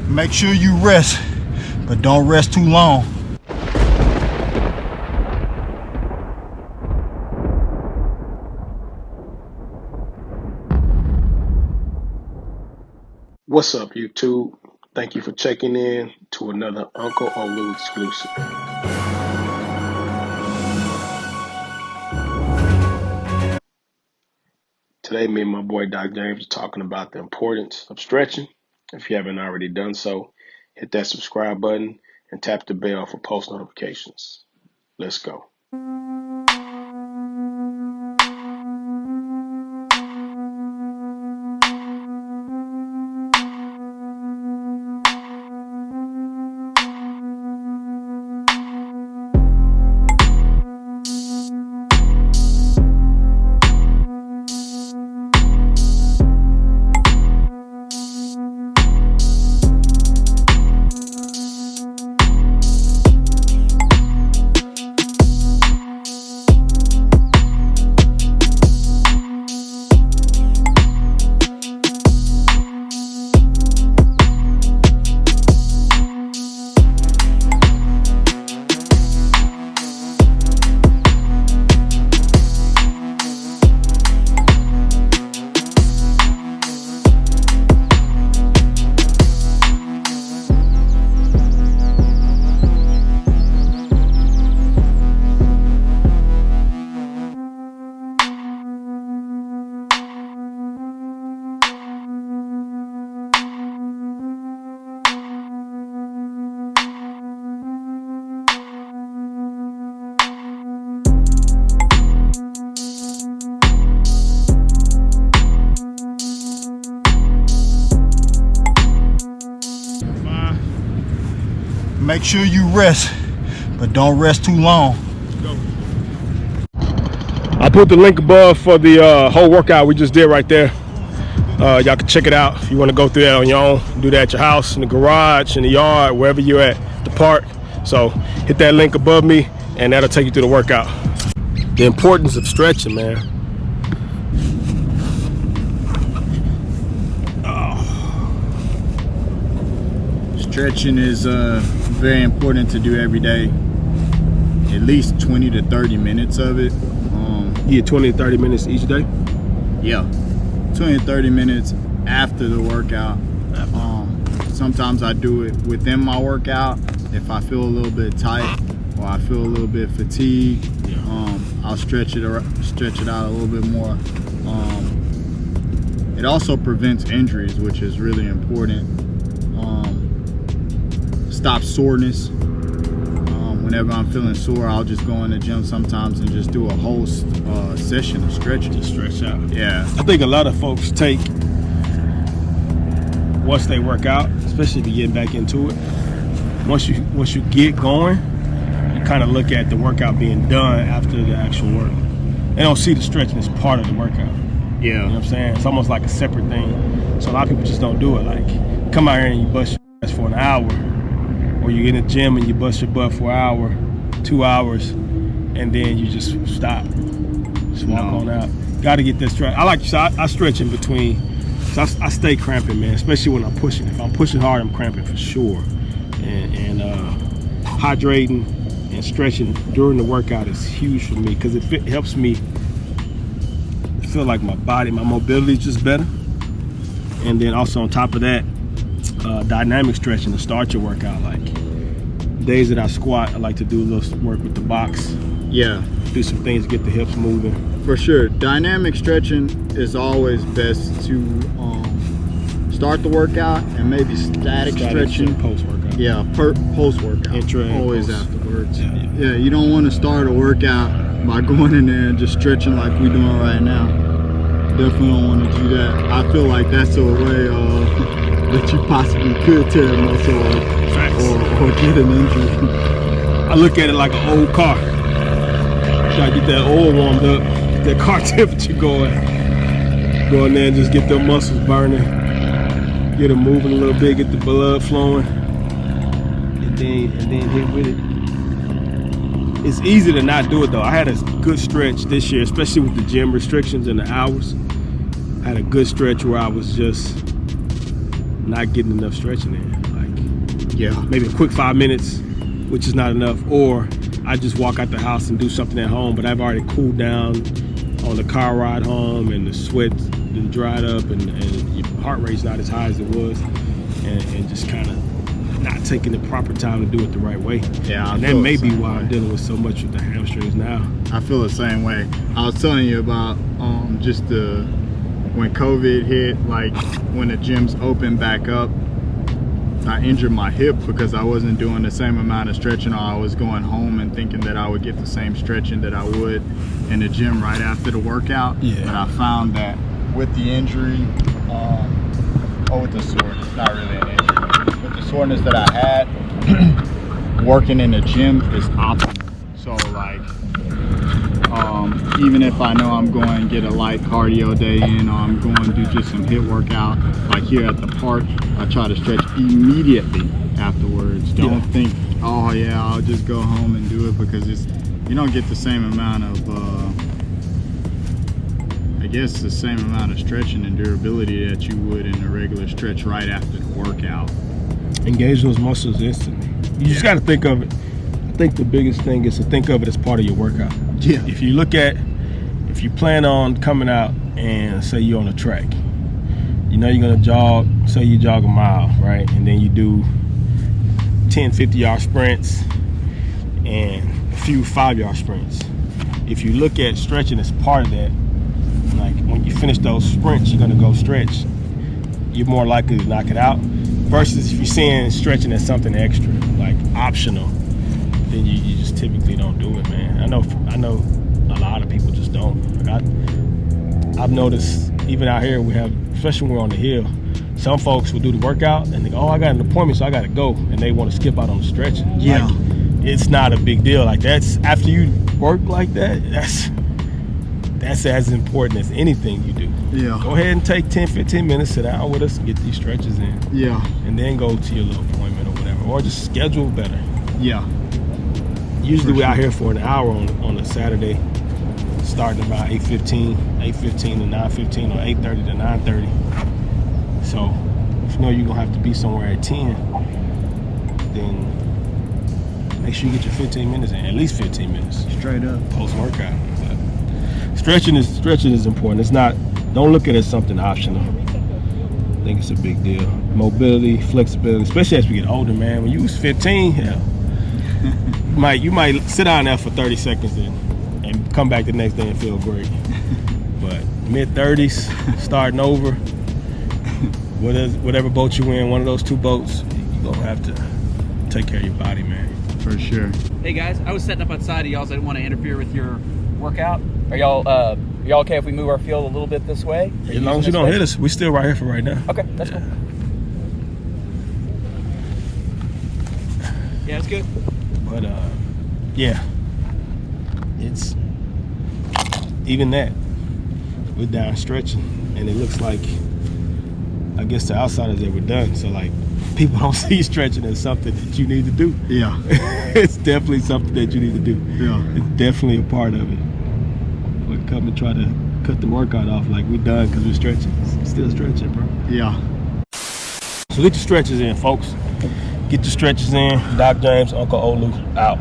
Make sure you rest, but don't rest too long. What's up, YouTube? Thank you for checking in to another Uncle Olu exclusive. Today, me and my boy Doc James are talking about the importance of stretching. If you haven't already done so, hit that subscribe button and tap the bell for post notifications. Let's go. Make sure you rest, but don't rest too long. I put the link above for the whole workout we just did right there. Y'all can check it out if you want to go through that on your own. Do that at your house, in the garage, in the yard, wherever you're at, the park. So hit that link above me and that'll take you through the workout. The importance of stretching, man. Stretching is very important to do every day. At least 20 to 30 minutes of it. Yeah, 20 to 30 minutes each day? Yeah, 20 to 30 minutes after the workout. Sometimes I do it within my workout if I feel a little bit tight or I feel a little bit fatigued. I'll stretch it out a little bit more. It also prevents injuries, which is really important. Stop soreness. Whenever I'm feeling sore, I'll just go in the gym sometimes and just do a whole session of stretching. Just stretch out. Yeah. I think a lot of folks take, once they work out, especially if you're getting back into it, once you get going, you kind of look at the workout being done after the actual work. They don't see the stretching as part of the workout. Yeah. You know what I'm saying? It's almost like a separate thing. So a lot of people just don't do it. Like, come out here and you bust your ass for an hour, or you get in the gym and you bust your butt for an hour, 2 hours, and then you just stop. Just walk on out. Got to get that stretch. I stretch in between. So I stay cramping, man, especially when I'm pushing. If I'm pushing hard, I'm cramping for sure. And hydrating and stretching during the workout is huge for me because it helps me feel like my body, my mobility is just better. And then also on top of that, dynamic stretching to start your workout. Like days that I squat, I like to do a little work with the box. Yeah. Do some things to get the hips moving. For sure. Dynamic stretching is always best to start the workout, and maybe static stretching post-workout. Yeah, post-workout. Intra and always post. Afterwards. Yeah. You don't want to start a workout by going in there and just stretching like we're doing right now. Definitely don't want to do that. I feel like that's a way that you possibly could tear a muscle or get an injury. I look at it like an old car. Try to get that oil warmed up, get that car temperature going. Go in there and just get them muscles burning, get them moving a little bit, get the blood flowing, and then hit with it. It's easy to not do it though. I had a good stretch this year, especially with the gym restrictions and the hours. I had a good stretch where I was just not getting enough stretching in. Yeah. Maybe a quick 5 minutes, which is not enough, or I just walk out the house and do something at home, but I've already cooled down on the car ride home, and the sweat been dried up, and your heart rate's not as high as it was, and just kind of not taking the proper time to do it the right way. Yeah, and that may be why I'm dealing with so much with the hamstrings now. I feel the same way. I was telling you about just when COVID hit, like when the gyms opened back up, I injured my hip because I wasn't doing the same amount of stretching, or I was going home and thinking that I would get the same stretching that I would in the gym right after the workout. Yeah. But I found that with the injury, with the soreness, not really an injury, with the soreness that I had, working in the gym is optimal. So like, even if I know I'm going to get a light cardio day in, or I'm going to do just some HIIT workout, like here at the park, I try to stretch immediately afterwards. Don't think, oh yeah, I'll just go home and do it, because you don't get the same amount of, I guess the same amount of stretching and durability that you would in a regular stretch right after the workout. Engage those muscles instantly. You just got to think of it. I think the biggest thing is to think of it as part of your workout. Yeah. If you plan on coming out and say you're on a track, you know you're gonna jog, say you jog a mile, right? And then you do 10, 50-yard sprints and a few 5-yard sprints. If you look at stretching as part of that, like when you finish those sprints, you're gonna go stretch. You're more likely to knock it out. Versus if you're seeing stretching as something extra, like optional, then you just typically don't do it, man. I know a lot of people just don't. Like I've noticed even out here, we have, especially when we're on the hill, some folks will do the workout and they go, oh, I got an appointment, so I gotta go, and they want to skip out on the stretching. Yeah. Like, it's not a big deal. Like that's, after you work like that, that's as important as anything you do. Yeah. Go ahead and take 10, 15 minutes, sit down with us and get these stretches in. Yeah. And then go to your little appointment or whatever, or just schedule better. Yeah. Usually we're out here for an hour on a Saturday, starting about 8:15 to 9:15, or 8:30 to 9:30. So if you know you're gonna have to be somewhere at 10, then make sure you get your 15 minutes in, at least 15 minutes Straight up. post workout. Stretching is important. It's not. Don't look at it as something optional. I think it's a big deal. Mobility, flexibility, especially as we get older, man. When you was 15, hell, you might sit down there for 30 seconds and come back the next day and feel great. But mid-30s, starting over, whatever boat you in, one of those two boats, you're gonna have to take care of your body, man. For sure. Hey guys, I was setting up outside of y'all, so I didn't want to interfere with your workout. Are y'all okay if we move our field a little bit this way? As long as you don't hit us, we're still right here for right now. Okay, that's cool. Yeah, it's good. But yeah, it's even that we're down stretching, and it looks like, I guess to outsiders that we're done. So like, people don't see stretching as something that you need to do. Yeah. It's definitely something that you need to do. Yeah. It's definitely a part of it. But come and try to cut the workout off like we're done because we're stretching. It's still stretching, bro. Yeah. So get your stretches in, folks. Get your stretches in. Doc James, Uncle Olu, out.